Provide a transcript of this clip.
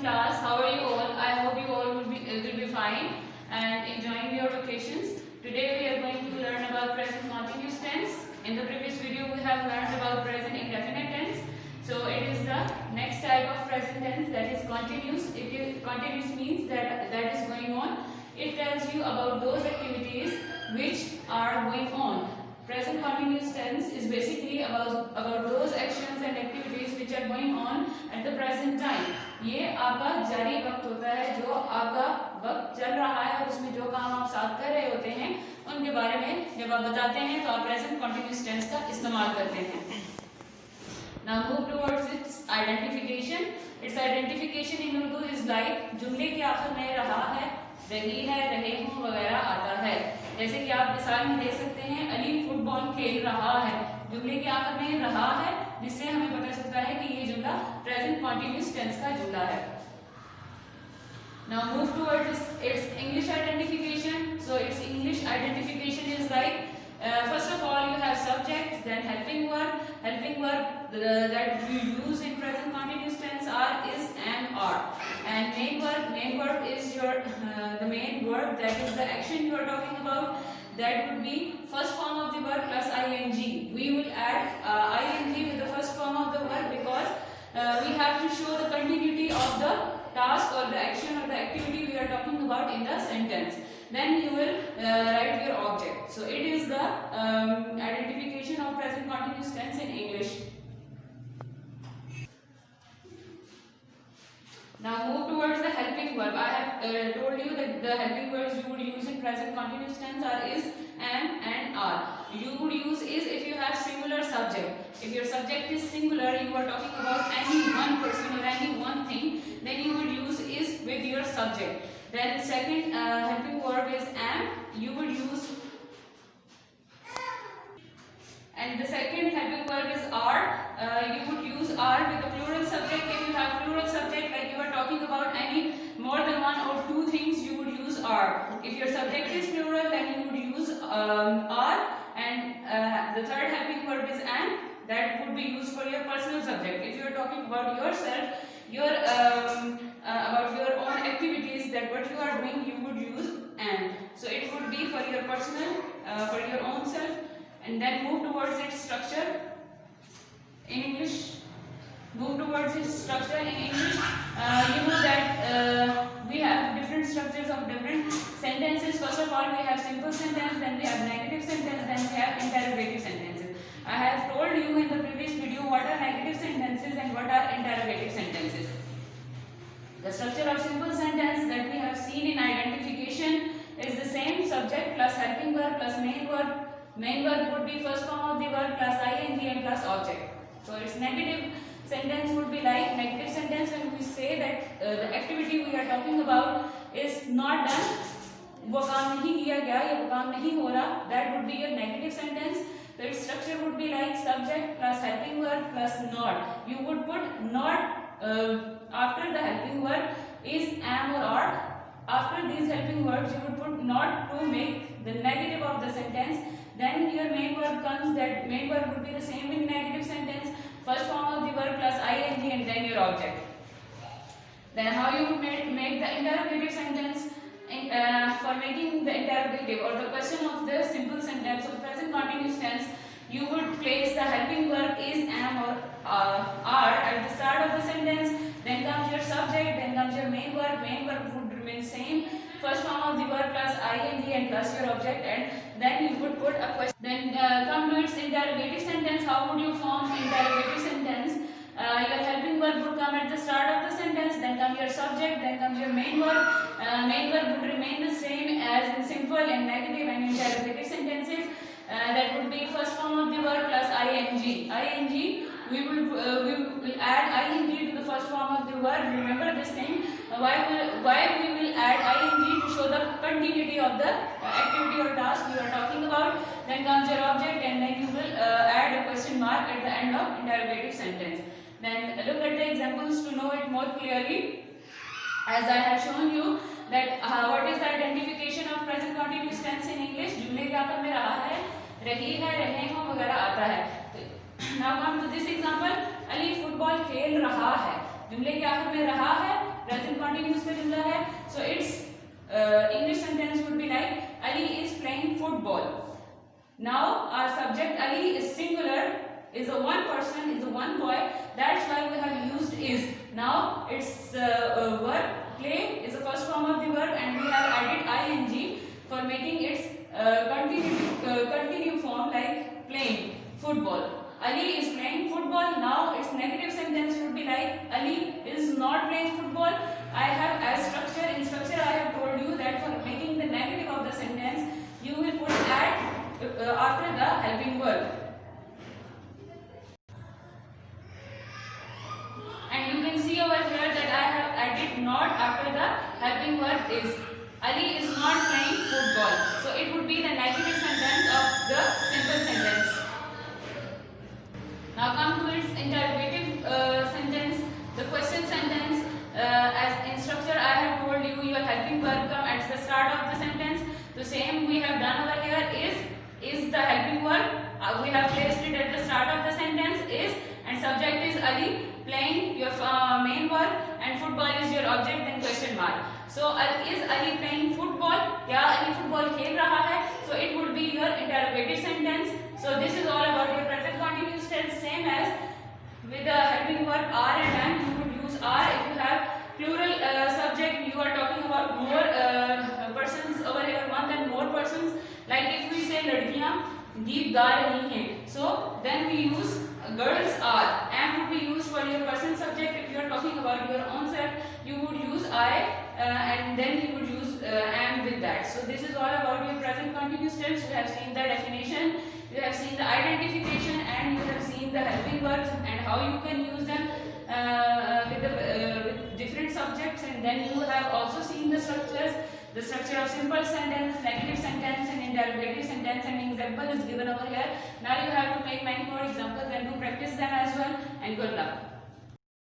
class. How are you all? I hope you all will be fine and enjoying your vacations. Today we are going to learn about present continuous tense. In the previous video we have learned about present indefinite tense. So it is the next type of present tense, that is continuous. Continuous means that is going on. It tells you about those activities which are going on. Present continuous tense is basically about those actions and activities which are going on at the present time. ये आपका जारी वक्त होता है, जो आपका वक्त चल रहा है और उसमें जो काम आप साथ कर रहे होते हैं उनके बारे में जब आप बताते हैं तो आप प्रेजेंट कंटिन्यूअस टेंस का इस्तेमाल करते हैं. Now move towards its identification. Its identification in Urdu is like जुमले के आखिर में रहा है, रही है, रहे हूँ वगैरह आता है. जैसे कि आप मिसाल में देख सकते हैं, अली फुटबॉल खेल रहा है. जुमले के आखिर में रहा है, जिससे हमें पता चलता है कि ये जुमला प्रेजेंट कंटिन्यूअस टेंस का जुमला है. Now move towards its English identification. So its English identification is like first of all you have subject, then helping verb. Helping verb that you use in present continuous tense is am, are. And main verb is your the main verb, that is the action you are talking about. That would be first form of the verb plus ing. We will add ing with the first form of the verb because we have to show the continuity of the task or the action or the activity we are talking about in the sentence. Then you will write your object. So it is the identification of present continuous tense in English. Now move towards the helping verb. I have told you that the helping verbs you would use in present continuous tense are is, am and are. You would use is if you have singular subject. If your subject is singular, you are talking about any one person or any one thing, then you would use is with your subject. Then second helping verb is am. You would use, and the second helping verb is are. You would use are with the plural subject. If you have plural subject, like you are talking about any more than one or two things, you would use are. If your subject is plural, then you would use are. And the third helping verb is am. That would be used for your personal subject. If you are talking about yourself, about your own activities, that what you are doing, you would use am. So it would be for your personal, for your own self. And then move towards its structure in English. Move towards its structure in English. You know that we have different structures of different sentences. First of all, we have simple sentence, then we have negative sentence, then we have interrogative sentences. I have told you in the previous video what are negative sentences and what are interrogative sentences. The structure of simple sentence that we have seen in identification is the same: subject plus helping verb plus main verb. Main verb would be first form of the verb plus ing and plus object. So its negative sentence would be like negative sentence when we say that the activity we are talking about is not done, वो काम नहीं किया गया या वो काम नहीं हो रहा, that would be your negative sentence. So its structure would be like subject plus helping verb plus not. You would put not after the helping verb is, am or are. After these helping verbs you would put not to make the negative of the sentence. Then your main verb comes. That main verb would be the same in negative sentence, first form of the verb plus ing and then your object. Then how you would make the interrogative sentence? For making the interrogative or the question of the simple sentence of present continuous tense, you would place the helping verb is, am or are at the start of the sentence. Then comes your subject, then comes your main verb. Main verb would remain same, first form of the verb plus ing and plus your object, and then you would put a question. Then come to its interrogative sentence. How would you form interrogative sentence? Your helping verb would come at the start of the sentence, then come your subject, then comes your main verb. Main verb would remain the same as in simple and negative and interrogative sentences. That would be first form of the verb plus ing. We will add ing to the first form of the verb. Remember this thing. Why we will add ing? To show the continuity of the activity or task we are talking about. Then comes your object, and then you will add a question mark at the end of interrogative sentence. Then look at the examples to know it more clearly. As I have shown you that what is the identification of present continuous tense in English? जुमले के आखिर में रहा है, रही है, रहे हो वगैरह आता है. Now come to this example. Ali football खेल रहा है. जुमले के आखिर में रहा है present continuous का जुमला है. So its English sentence would be like Ali is playing football. Now our subject Ali is singular, is a one person, is a one boy. That's why we have used is. Now its verb play is the first form of the verb, and we have added ing for making its continue form like playing football. Ali is playing football. Now its negative sentence would be like Ali is not playing football. I have as structure, in structure I have told you that for making the negative of the sentence you will put at after the helping verb. And you can see over here that I have added not after the helping verb is. Ali is not playing football. So it would be the negative sentence of the simple sentence. Now come to its interrogative sentence, the question sentence. As in structure I have told you your helping verb come at the start of the sentence. The same we have done over here is the helping verb. We have placed it at the start of the sentence is, and subject is Ali, playing your main verb, and football is your object, then question mark. So is Ali playing football? क्या Ali football खेल रहा है? So it would be your interrogative sentence. So this is all about your present continuous tense. Same as with the helping verb are and am, you would use are. If you have plural subject, you are talking about more persons over here, one than more persons. Like if we say लड़कियां गीत गा रही हैं, so then we use girls are. Am would be used for your person subject. If you are talking about your own self, you would use I, and then you would use am with that. So this is all about your present continuous tense. You have seen the definition, you have seen the identification, and you have seen the helping verbs and how you can use them with different subjects. And then you have also seen the structures. The structure of simple sentence, negative sentence, and interrogative sentence, and example is given over here. Now you have to make many more